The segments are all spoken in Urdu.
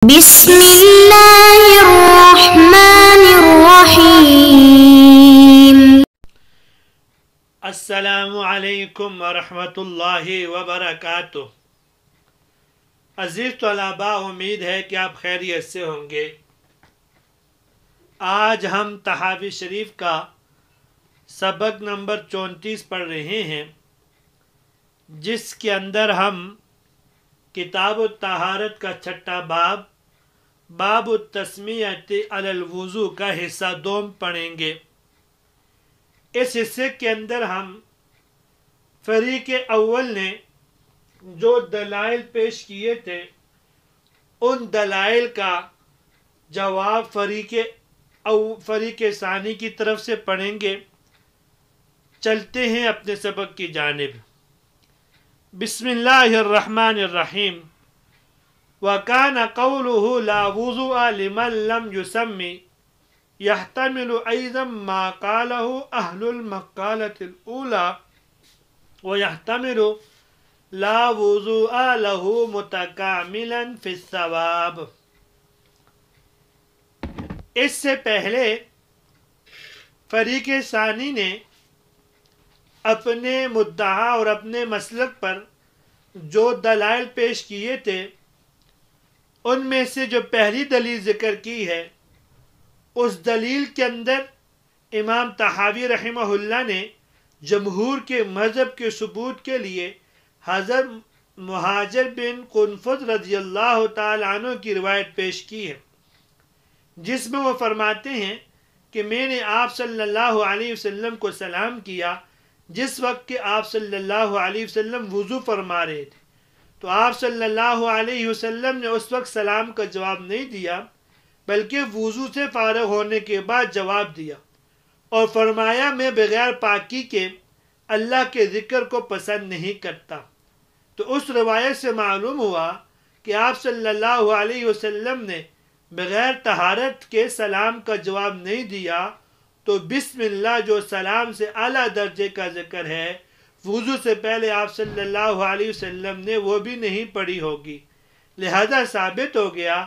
بسم اللہ الرحمن الرحیم۔ السلام علیکم ورحمۃ اللہ وبرکاتہ۔ عزیز طلباء، امید ہے کہ آپ خیریت سے ہوں گے۔ آج ہم تحاوی شریف کا سبق نمبر 34 پڑھ رہے ہیں، جس کے اندر ہم کتاب الطہارت کا چھٹا باب التسمیۃ علی الوضو کا حصہ دوم پڑھیں گے۔ اس حصے کے اندر ہم فریق اول نے جو دلائل پیش کیے تھے ان دلائل کا جواب فریق ثانی کی طرف سے پڑھیں گے۔ چلتے ہیں اپنے سبق کی جانب۔ بسم اللہ الرحمن الرحیم۔ وَكَانَ قَوْلُهُ لَا وُضُوءَ لِمَنْ لَمْ يُسَمِّ يحتمل أيضا ما قاله أهل المقالة الأولى ويحتمل لا وضوء له متكاملا في الثواب۔ اس سے پہلے فریق ثانی نے اپنے مدعا اور اپنے مسلک پر جو دلائل پیش کیے تھے ان میں سے جو پہلی دلیل ذکر کی ہے، اس دلیل کے اندر امام طحاوی رحمہ اللہ نے جمہور کے مذہب کے ثبوت کے لیے حضرت مہاجر بن قنفذ رضی اللہ تعالی عنہ کی روایت پیش کی ہے، جس میں وہ فرماتے ہیں کہ میں نے آپ صلی اللہ علیہ وسلم کو سلام کیا جس وقت کہ آپ صلی اللہ علیہ وسلم وضو فرما رہے تھے، تو آپ صلی اللہ علیہ وسلم نے اس وقت سلام کا جواب نہیں دیا، بلکہ وضو سے فارغ ہونے کے بعد جواب دیا اور فرمایا میں بغیر پاکی کے اللہ کے ذکر کو پسند نہیں کرتا۔ تو اس روایت سے معلوم ہوا کہ آپ صلی اللہ علیہ وسلم نے بغیر طہارت کے سلام کا جواب نہیں دیا، تو بسم اللہ جو سلام سے اعلیٰ درجے کا ذکر ہے، وضو سے پہلے آپ صلی اللہ علیہ وسلم نے وہ بھی نہیں پڑھی ہوگی، لہذا ثابت ہو گیا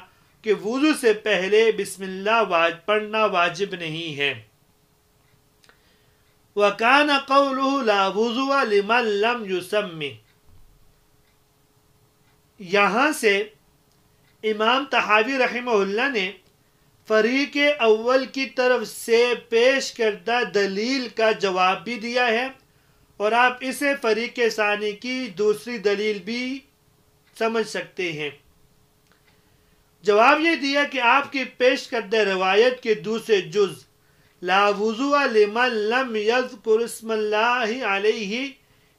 کہ وضو سے پہلے بسم اللہ پڑھنا واجب نہیں ہے۔ وَكَانَ قَوْلُهُ لَا وُضُوءَ لِمَنْ لَمْ يُسَمِّ، یہاں سے امام طحاوی رحمہ اللہ نے فریق اول کی طرف سے پیش کردہ دلیل کا جواب بھی دیا ہے، اور آپ اسے فریق ثانی کی دوسری دلیل بھی سمجھ سکتے ہیں۔ جواب یہ دیا کہ آپ کی پیش کردہ روایت کے دوسرے جز لا وضوء لمن لم یذکر اسم اللہ علیہ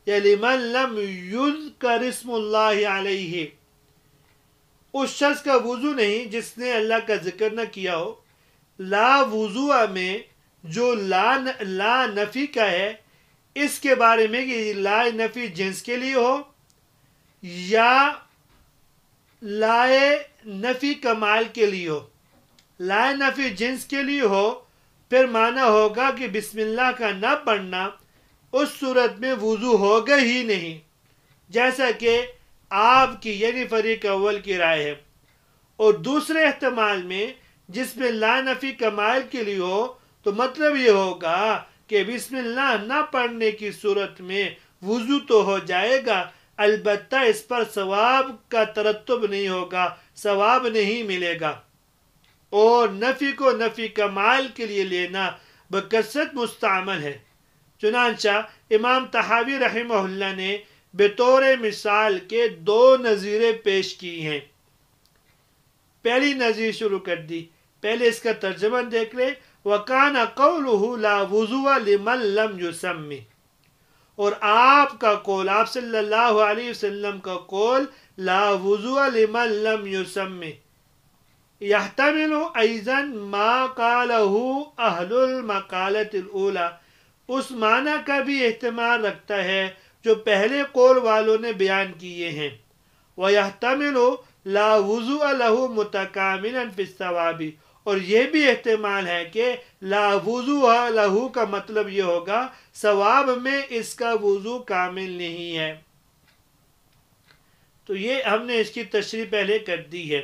یا لمن لم یذکر اسم اللہ علیہ، اس شخص کا وضو نہیں جس نے اللہ کا ذکر نہ کیا ہو۔ لا وضوء میں جو لا نفی کا ہے، اس کے بارے میں کہ لا نفی جنس کے لیے ہو یا لا نفی کمال کے لیے ہو۔ لا نفی جنس کے لیے ہو پھر معنی ہوگا کہ بسم اللہ کا نہ پڑھنا اس صورت میں وضو ہوگا ہی نہیں، جیسا کہ آپ کی یعنی فریق اول کی رائے ہے۔ اور دوسرے احتمال میں جس میں لا نفی کمال کے لیے ہو تو مطلب یہ ہوگا کہ بسم اللہ نہ پڑھنے کی صورت میں وضو تو ہو جائے گا، البتہ اس پر ثواب کا ترتب نہیں ہوگا، ثواب نہیں ملے گا۔ اور نفی کو نفی کمال کے لیے لینا بکثرت مستعمل ہے، چنانچہ امام طحاوی رحمہ اللہ نے بطور مثال کے دو نظیریں پیش کی ہیں۔ پہلی نظیر شروع کر دی، پہلے اس کا ترجمہ دیکھ لیں۔ وَكَانَ قَوْلُهُ لَا وُضُوءَ لِمَنْ لَمْ يُسَمِّ، اور آپ کا قول، آپ صلی اللہ علیہ وسلم کا قول لا وضوء لمن لم يسمِ يحتمل أيضا ما قاله أهل المقالة الأولى، اس معنی کا بھی احتمال رکھتا ہے جو پہلے قول والوں نے بیان کیے ہیں۔ وَيَحْتَمِلُ لَا وُضُوءَ لَهُ مُتَكَامِلًا فِي الثَّوَابِ، اور یہ بھی احتمال ہے کہ لا وضوء لہو کا مطلب یہ ہوگا ثواب میں اس کا وضو کامل نہیں ہے۔ تو یہ ہم نے اس کی تشریح پہلے کر دی ہے۔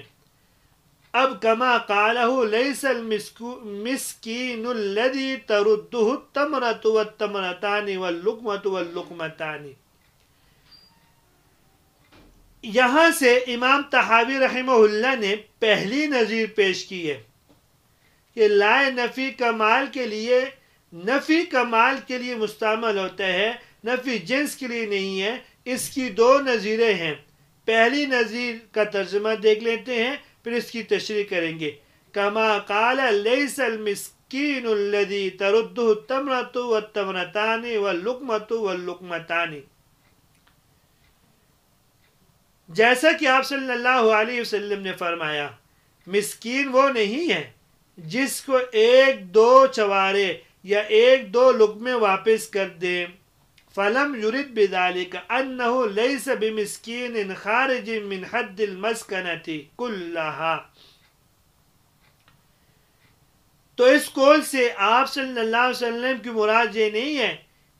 اب کما قالہ لیس المسکین الذی تردہ التمرۃ والتمرتان واللقمۃ واللقمتان. یہاں سے امام طحاوی رحمہ اللہ نے پہلی نظیر پیش کی ہے کہ لائے نفی کمال کے لیے مستعمل ہوتا ہے، نفی جنس کے لیے نہیں ہے. اس کی دو نظیریں ہیں. پہلی نظیر کا ترجمہ دیکھ لیتے ہیں، پھر اس کی تشریح کریں گے. کما قال لیس المسکین الذی تردہ التمرۃ والتمرتان واللقمۃ واللقمتان. جیسا کہ آپ صلی اللہ علیہ وسلم نے فرمایا مسکین وہ نہیں ہے جس کو ایک دو چوارے یا ایک دو لقمے واپس کر دے. فلم یرد بذلک انہ لیس بمسکین خارج من حد المسکنۃ کلہا. تو اس قول سے آپ صلی اللہ علیہ وسلم کی مراد یہ نہیں ہے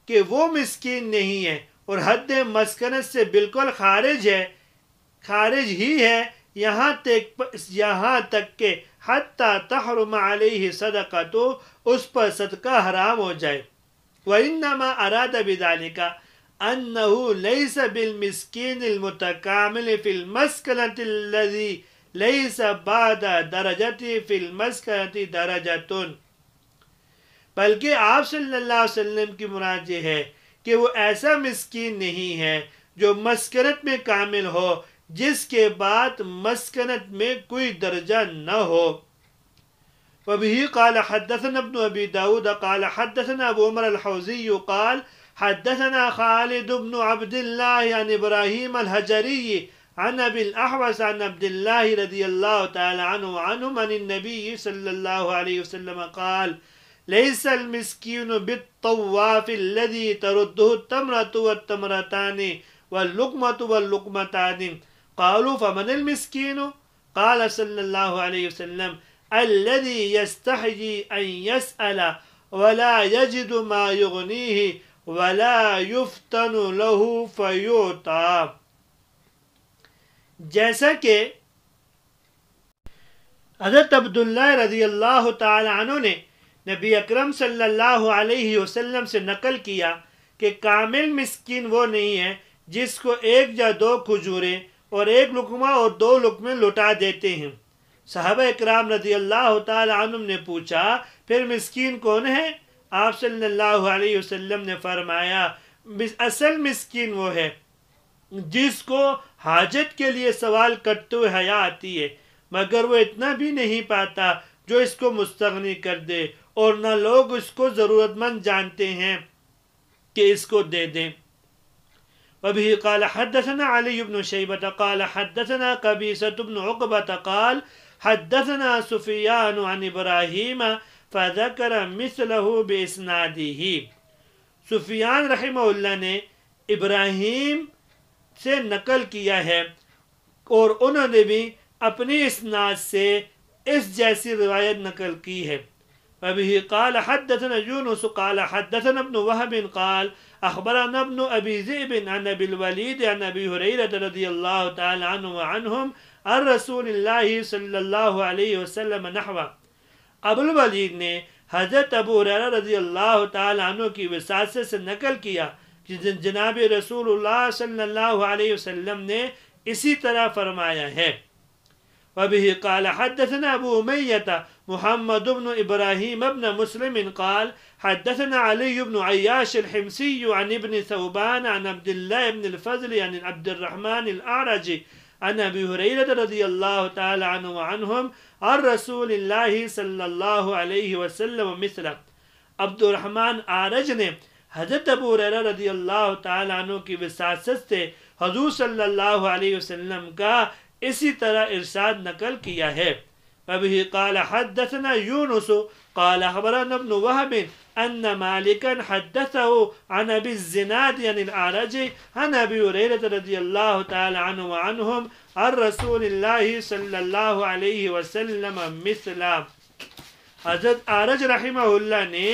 کہ وہ مسکین نہیں ہے اور حد مسکنت سے بالکل خارج ہی ہے، یہاں تک کہ حتی تحرم علیہ صدقۃ، اس پر صدقہ حرام ہو جائے. وَإِنَّمَا أَرَادَ بِذَلِكَ أَنَّهُ لَيْسَ بِالْمِسْكِينِ الْمُتَكَامِلِ فِي الْمَسْكَنَةِ الَّذِي لَيْسَ بَعْدَ دَرَجَتِهِ فِي الْمَسْكَنَةِ دَرَجَةٌ. بلکہ آپ صلی اللہ علیہ وسلم کی مراد یہ ہے کہ وہ ایسا مسکین نہیں ہے جو مسکنت میں کامل ہو جس کے بعد مسکنت میں کوئی درجہ نہ ہو. وبه قال حدثنا ابن أبي داود قال حدثنا أبو عمر الحوزي قال حدثنا خالد بن عبد الله عن إبراهيم الهجري عن أبي الأحوص عن عبد الله رضي الله تعالى عنه وعنهم عن النبي صلى الله عليه وسلم قال ليس المسكين بالطواف الذي ترده التمرة والتمرتان واللقمة واللقمتان. قالوا فمن المسكين؟ قال صلى الله عليه وسلم الذي يستحيي أن يسأل ولا يجد ما يغنيه ولا يفتن له فيعطى. جیسا کہ حضرت عبداللہ رضی اللہ تعالی عنہ نے نبی اکرم صلی اللہ علیہ وسلم سے نقل کیا کہ کامل مسکین وہ نہیں ہے جس کو ایک یا دو کھجوریں اور ایک لقمہ اور دو لقمے لوٹا دیتے ہیں. صحابہ اکرام رضی اللہ تعالی عنہم نے پوچھا پھر مسکین کون ہے؟ آپ صلی اللہ علیہ وسلم نے فرمایا اصل مسکین وہ ہے جس کو حاجت کے لیے سوال کرتے ہوئے حیا آتی ہے مگر وہ اتنا بھی نہیں پاتا جو اس کو مستغنی کر دے اور نہ لوگ اس کو ضرورت مند جانتے ہیں کہ اس کو دے دیں. وبه قال حدثنا علي بن شيبة قال حدثنا قبيصة بن عقبة قال حدثنا سفيان عن إبراهيم فذكر مثله بإسناده. سفیان رحمہ اللہ نے ابراہیم سے نقل کیا ہے اور انہوں نے بھی اپنی اسناد سے اس جیسی روایت نقل کی ہے. وبه قال حدثنا يونس قال حدثنا ابن وهب قال أخبرنا ابن أبي ذئب عن أبي الوليد عن أبي هريرة رضي الله تعالى عنه وعنهم عن رسول الله صلى الله عليه وسلم نحوه. ابو الولید نے حضرت ابو ہریرہ رضی اللہ تعالی عنہ کی وساطت سے نقل کیا کہ جناب رسول اللہ صلی اللہ علیہ وسلم نے اسی طرح فرمایا ہے. وبه قال حدثنا أبو أمية محمد بن إبراهيم بن مسلم قال حدثنا علي بن عياش الحمصي عن ابن ثوبان عن عبد الله بن الفضل عن عبد الرحمن الأعرج عن أبي هريرة رضي الله تعالى عنه وعنهم عن رسول الله صلى الله عليه وسلم مثله. عبد الرحمن اعرج نے حضرت ابو ہریرہ رضی اللہ تعالی عنہ کی وساطت سے حضور صلی اللہ علیہ وسلم کا اسی طرح ارشاد نقل کیا ہے. وبه قال حدثنا يونس قال أخبرنا ابن وهب أن مالكا حدثه عن أبي الزناد عن الأعرج عن أبي هريرة رضي الله تعالى عنه وعنهم عن رسول الله صلى الله عليه وسلم مثلا. حضرت اعرج رحمہ اللہ نے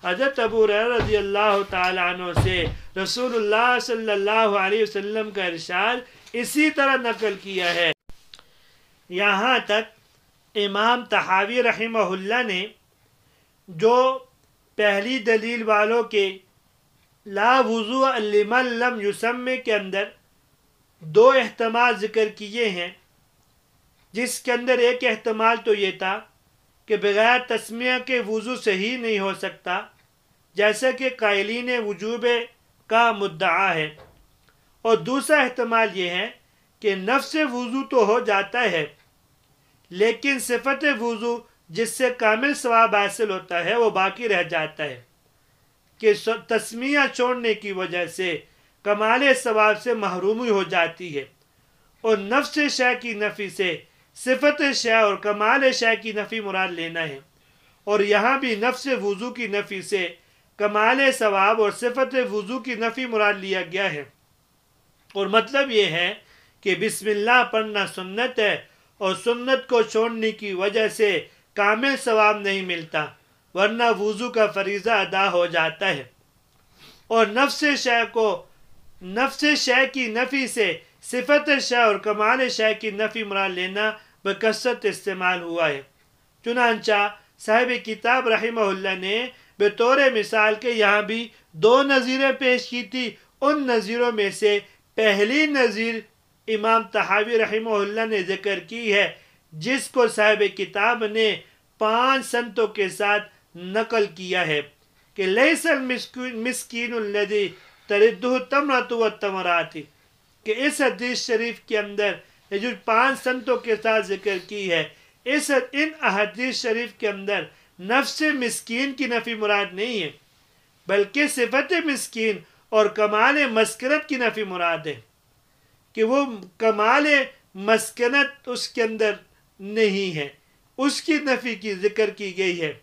حضرت ابو ہریرہ رضی اللہ تعالی عنہ سے رسول اللہ صلی اللہ علیہ وسلم کا ارشاد اسی طرح نقل کیا ہے. یہاں تک امام طحاوی رحمہ اللہ نے جو پہلی دلیل والوں کے لا وضوء لمن لم یسمی کے اندر دو احتمال ذکر کیے ہیں، جس کے اندر ایک احتمال تو یہ تھا کہ بغیر تسمیہ کے وضو صحیح نہیں ہو سکتا، جیسا کہ قائلین وجوب کا مدعا ہے، اور دوسرا احتمال یہ ہے کہ نفس وضو تو ہو جاتا ہے لیکن صفت وضو جس سے کامل ثواب حاصل ہوتا ہے وہ باقی رہ جاتا ہے، کہ تسمیہ چھوڑنے کی وجہ سے کمال ثواب سے محرومی ہو جاتی ہے، اور نفس شے کی نفی سے صفت شے اور کمال شے کی نفی مراد لینا ہے، اور یہاں بھی نفس وضو کی نفی سے کمال ثواب اور صفت وضو کی نفی مراد لیا گیا ہے، اور مطلب یہ ہے کہ بسم اللہ پڑھنا سنت ہے، اور سنت کو چھوڑنے کی وجہ سے کامل ثواب نہیں ملتا، ورنہ وضو کا فریضہ ادا ہو جاتا ہے، اور نفس شے کی نفی سے صفت شے اور کمال شے کی نفی مراد لینا بکثرت استعمال ہوا ہے۔ چنانچہ صاحب کتاب رحمہ اللہ نے بطور مثال کے یہاں بھی دو نظیریں پیش کی تھی، ان نظیروں میں سے پہلی نظیر امام طحاوی رحمہ اللہ نے ذکر کی ہے، جس کو صاحب کتاب نے 5 سنتوں کے ساتھ نقل کیا ہے کہ لیس المسکین الذی تردہ تمرۃ والتمرات، کہ اس حدیث شریف کے اندر یہ جو 5 سنتوں کے ساتھ ذکر کی ہے، ان احادیث شریف کے اندر نفس مسکین کی نفی مراد نہیں ہے، بلکہ صفت مسکین اور کمال مسکنت کی نفی مراد ہے، کہ وہ کمال مسکنت اس کے اندر نہیں ہے، اس کی نفی کی ذکر کی گئی ہے،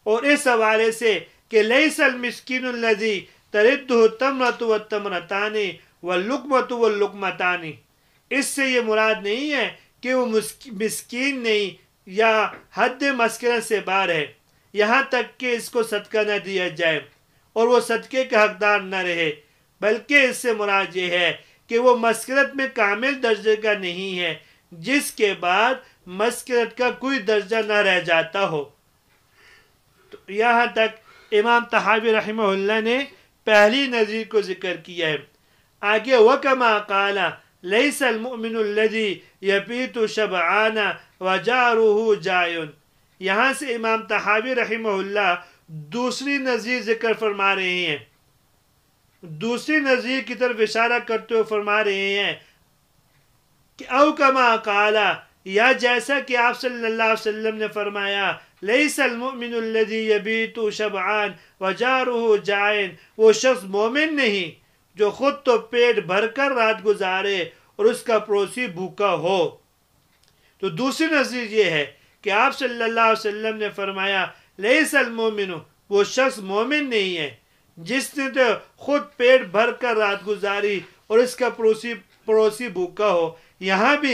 اور اس حوالے سے کہ لیس المسکین الذی تردہ تمرۃ والتمرتان واللقمۃ واللقمتان، اس سے یہ مراد نہیں ہے کہ وہ مسکین نہیں یا حد مسکنت سے باہر ہے، یہاں تک کہ اس کو صدقہ نہ دیا جائے اور وہ صدقے کا حقدار نہ رہے، بلکہ اس سے مراد یہ ہے کہ وہ مسکنت میں کامل درجے کا نہیں ہے، جس کے بعد مسکنت کا کوئی درجہ نہ رہ جاتا ہو۔ تو یہاں تک امام طحاوی رحمہ اللہ نے پہلی نظیر کو ذکر کیا ہے۔ آگے وَكَمَا قَالَ لَيْسَ الْمُؤْمِنُ الَّذِي يَبِيتُ شَبْعَانَ وَجَارُهُ جَائِعٌ، یہاں سے امام طحاوی رحمہ اللہ دوسری نظیر ذکر فرما رہے ہیں، دوسری نظیر کی طرف اشارہ کرتے ہوئے فرما رہے ہیں کہ او کما قالا، یا جیسا کہ آپ صلی اللہ علیہ وسلم نے فرمایا لیس المؤمن الذی یبیت شبعان وجارہ جائن، وہ شخص مومن نہیں جو خود تو پیٹ بھر کر رات گزارے اور اس کا پڑوسی بھوکا ہو۔ تو دوسری نظیر یہ ہے کہ آپ صلی اللہ علیہ وسلم نے فرمایا لیس المؤمن، وہ شخص مومن نہیں ہے جس نے تو خود پیٹ بھر کر رات گزاری اور اس کا پڑوسی بھوکا ہو۔ یہاں بھی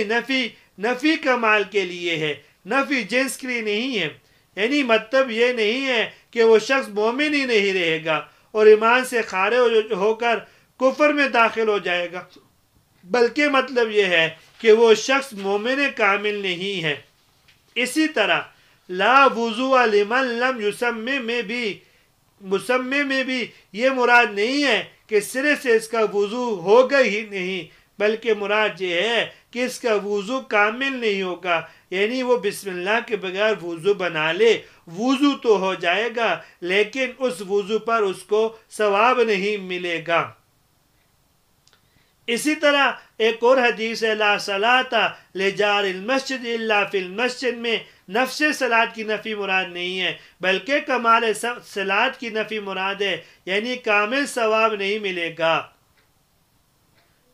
نفی کمال کے لیے ہے، نفی جنس کے لیے نہیں ہے، یعنی مطلب یہ نہیں ہے کہ وہ شخص مومن ہی نہیں رہے گا اور ایمان سے خارج ہو کر کفر میں داخل ہو جائے گا، بلکہ مطلب یہ ہے کہ وہ شخص مومن کامل نہیں ہے۔ اسی طرح لا وضوء لمن لم یسمی میں بھی یہ مراد نہیں ہے کہ سرے سے اس کا وضو ہوگا ہی نہیں، بلکہ مراد یہ ہے کہ اس کا وضو کامل نہیں ہوگا، یعنی وہ بسم اللہ کے بغیر وضو بنا لے، وضو تو ہو جائے گا لیکن اس وضو پر اس کو ثواب نہیں ملے گا۔ اسی طرح ایک اور حدیث ہے لا صلاۃ لجار المسجد الا فی المسجد میں نفس صلاۃ کی نفی مراد نہیں ہے بلکہ کمال صلاۃ کی نفی مراد ہے، یعنی کامل ثواب نہیں ملے گا۔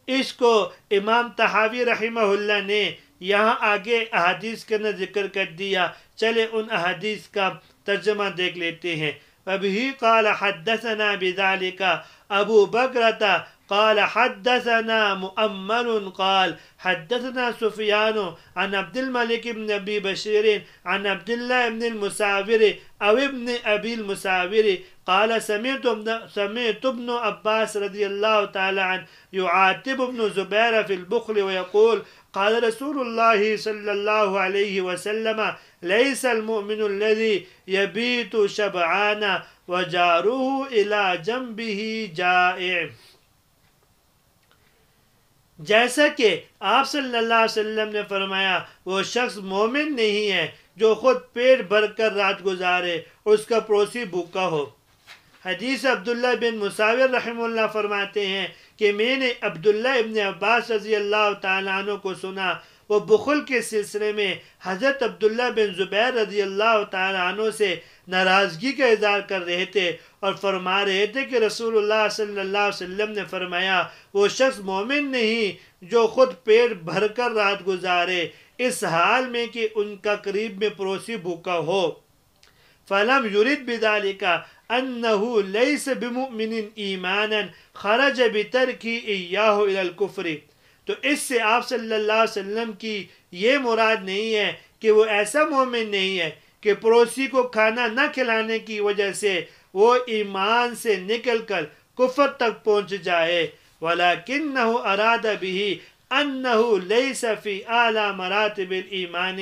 اس کو امام طحاوی رحمہ اللہ نے یہاں آگے احادیث کے اندر ذکر کر دیا، چلے ان احادیث کا ترجمہ دیکھ لیتے ہیں۔ وَبِهِ قَالَ حَدَّثَنَا بِذَلِكَ أَبُو بَكْرَةَ قال حدثنا مؤمل قال حدثنا سفيان عن عبد الملك بن أبي بشير عن عبد الله بن المساور أو ابن أبي المساور قال سمعت ابن عباس رضي الله تعالى عنه يعاتب ابن زبير في البخل ويقول قال رسول الله صلى الله عليه وسلم ليس المؤمن الذي يبيت شبعانا وجاره إلى جنبه جائع. جیسا کہ آپ صلی اللہ علیہ وسلم نے فرمایا وہ شخص مومن نہیں ہے جو خود پیٹ بھر کر رات گزارے اور اس کا پڑوسی بھوکا ہو. حدیث عبداللہ بن مساور رحمہ اللہ فرماتے ہیں کہ میں نے عبداللہ ابن عباس رضی اللہ تعالیٰ عنہ کو سنا، وہ بخل کے سلسلے میں حضرت عبداللہ بن زبیر رضی اللہ تعالیٰ عنہ سے ناراضگی کا اظہار کر رہے تھے اور فرما رہے تھے کہ رسول اللہ صلی اللہ علیہ وسلم نے فرمایا وہ شخص مومن نہیں جو خود پیٹ بھر کر رات گزارے اس حال میں کہ ان کا قریب میں پڑوسی بھوکا ہو. فَلَمْ يُرِدْ بِذَلِكَ أَنَّهُ لَيْسَ بِمُؤْمِنٍ إِيمَانًا خَرَجَ بِتَرْكِ إِيَّاهُ إِلَى الْكُفْرِ. تو اس سے آپ صلی اللہ علیہ وسلم کی یہ مراد نہیں ہے کہ وہ ایسا مومن نہیں ہے کہ پڑوسی کو کھانا نہ کھلانے کی وجہ سے وہ ایمان سے نکل کر کفر تک پہنچ جائے. وَلَكِنَّهُ أَرَادَ بِهِ أَنَّهُ لَيْسَ فِي أَعْلَى مَرَاتِبِ الْإِيمَانِ،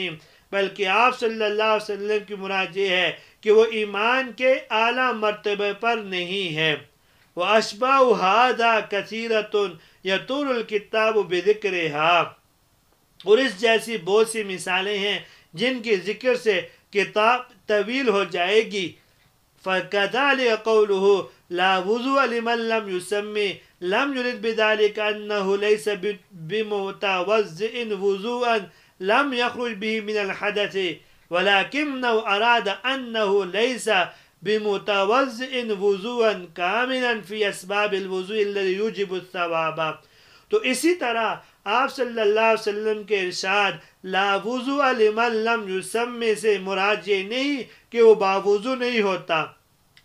بلکہ آپ صلی اللہ علیہ وسلم کی مراد یہ ہے کہ وہ ایمان کے اعلیٰ مرتبے پر نہیں ہے. وَأَشْبَاهُ هَذَا كَثِيرَةٌ يَطُولُ الْكِتَابُ بِذِكْرِهَا، اور اس جیسی بہت سی مثالیں ہیں جن کے ذکر سے کتاب طویل ہو جائے گی. فَكَذَلِكَ قَوْلُهُ لَا وُضُوءَ لِمَنْ لَمْ يُسَمِّ لَمْ يُرِدْ بِذَلِكَ أَنَّهُ لَيْسَ بِمُتَوَضِّئٍ وُضُوءًا لم يخرج به من الحدث ولكنه أراد أنه ليس بمتوضئ وضوءا كاملا في أسباب الوضوء الذي يوجب الثواب. تو اسی طرح آپ صلی اللہ علیہ وسلم کے ارشاد لا وضوء لمن لم يسمى سے مراد یہ نہیں کہ وہ باوضو نہیں ہوتا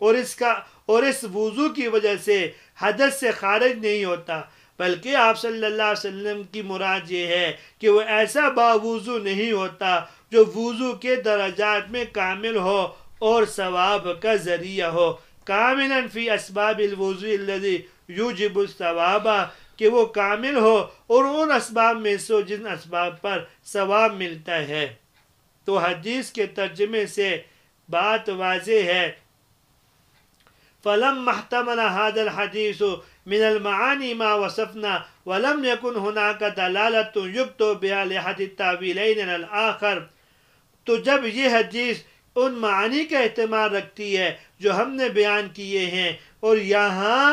اور اس وضو کی وجہ سے حدث سے خارج نہیں ہوتا، بلکہ آپ صلی اللہ علیہ وسلم کی مراد یہ ہے کہ وہ ایسا باوضو نہیں ہوتا جو وضو کے درجات میں کامل ہو اور ثواب کا ذریعہ ہو. کاملا فی اسباب الوضوء الذی یوجب الثواب، کہ وہ کامل ہو اور ان اسباب میں سے جن اسباب پر ثواب ملتا ہے. تو حدیث کے ترجمے سے بات واضح ہے. فَلَمَّا احْتَمَلَ هَذَا الْحَدِيثُ مِنَ الْمَعَانِي مَا وَصَفْنَا وَلَمْ يَكُنْ هُنَاكَ دَلَالَةٌ يُكْتَبُ بِهَا لِأَحَدِ التَّأْوِيلَيْنِ عَلَى الْآخَرِ، تو جب یہ حدیث ان معانی کا احتمال رکھتی ہے جو ہم نے بیان کیے ہیں اور یہاں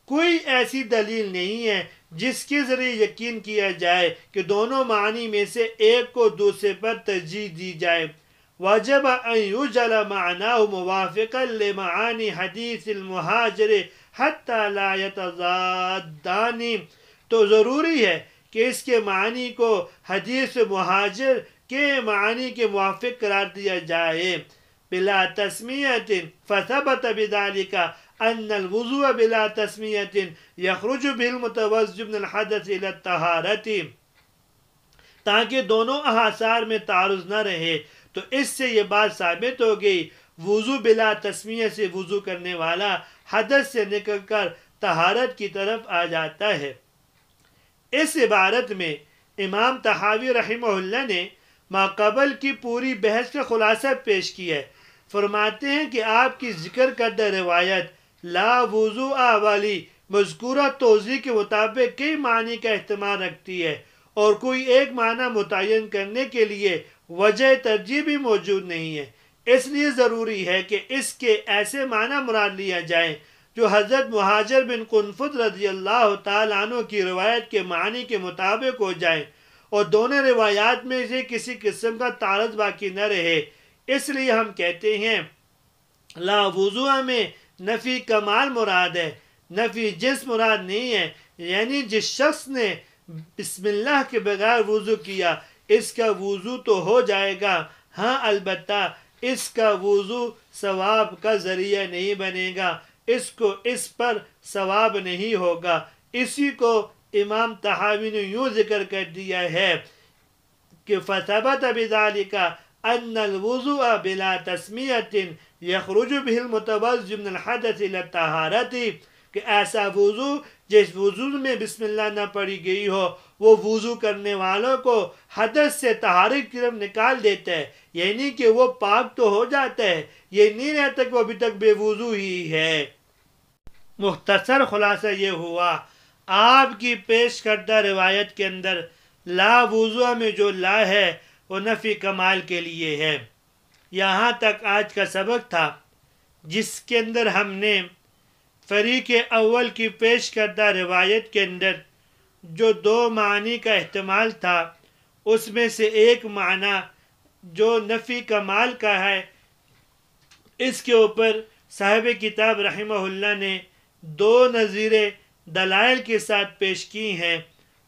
کوئی ایسی دلیل نہیں ہے جس کے ذریعے یقین کیا جائے کہ دونوں معنی میں سے ایک کو دوسرے پر ترجیح دی جائے، وجب ان یجعل معناه موافقا لمعانی حدیث المہاجر حتی لا یتضادان، تو ضروری ہے کہ اس کے معنی کو حدیث مہاجر کے معنی کے موافق قرار دیا جائے. بلا تسمیت فثبت بذلك ان الوضوء بلا تسمیت یخرج به المتوضئ من الحدث الى الطہارة، تاکہ دونوں احاصار میں تعارض نہ رہے. تو اس سے یہ بات ثابت ہو گئی وضو بلا تسمیہ سے وضو کرنے والا حدث سے نکل کر طہارت کی طرف آ جاتا ہے. اس عبارت میں امام طحاوی رحمہ اللہ نے ماقبل کی پوری بحث کا خلاصہ پیش کیا ہے. فرماتے ہیں کہ آپ کی ذکر کردہ روایت لا وضوء والی مذکورہ توضیح کے مطابق کئی معنی کا احتمال رکھتی ہے اور کوئی ایک معنی متعین کرنے کے لیے وجہ ترجیح بھی موجود نہیں ہے. اس لیے ضروری ہے کہ اس کے ایسے معنی مراد لیا جائیں جو حضرت مہاجر بن قنفذ رضی اللہ تعالیٰ عنہ کی روایت کے معنی کے مطابق ہو جائیں اور دونوں روایات میں سے کسی قسم کا تعارض باقی نہ رہے. اس لیے ہم کہتے ہیں لا وضوء میں نفی کمال مراد ہے، نفی جنس مراد نہیں ہے. یعنی جس شخص نے بسم اللہ کے بغیر وضو کیا اس کا وضو تو ہو جائے گا، ہاں البتہ اس کا وضو ثواب کا ذریعہ نہیں بنے گا، اس کو اس پر ثواب نہیں ہوگا. اسی کو امام طحاوی نے یوں ذکر کر دیا ہے کہ فَثَبَتَ بِذَلِكَ أَنَّ الْوُضُوءَ بِلَا تَسْمِيَةٍ يَخْرُجُ بِهِ الْمُتَوَضِّئُ مِنَ الْحَدَثِ إِلَى الطَّهَارَةِ، کہ ایسا وضو جس وضو میں بسم اللہ نہ پڑھی گئی ہو وہ وضو کرنے والوں کو حدث سے طہارت کی طرف نکال دیتا ہے، یعنی کہ وہ پاک تو ہو جاتا ہے، یہ نہیں رہتا کہ وہ ابھی تک بے وضو ہی ہے۔ مختصر خلاصہ یہ ہوا آپ کی پیش کردہ روایت کے اندر لا وضو میں جو لا ہے وہ نفی کمال کے لیے ہے۔ یہاں تک آج کا سبق تھا جس کے اندر ہم نے فریق اول کی پیش کردہ روایت کے اندر جو دو معنی کا احتمال تھا اس میں سے ایک معنی جو نفی کمال کا ہے اس کے اوپر صاحب کتاب رحمہ اللہ نے دو نظیر دلائل کے ساتھ پیش کی ہیں۔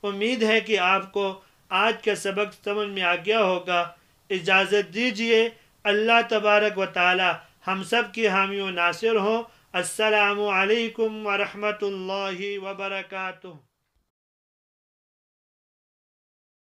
امید ہے کہ آپ کو آج کا سبق سمجھ میں آ گیا ہوگا۔ اجازت دیجیے، اللہ تبارک و تعالی ہم سب کی حامی و ناصر ہوں۔ السلام علیکم ورحمۃ اللہ وبرکاتہ۔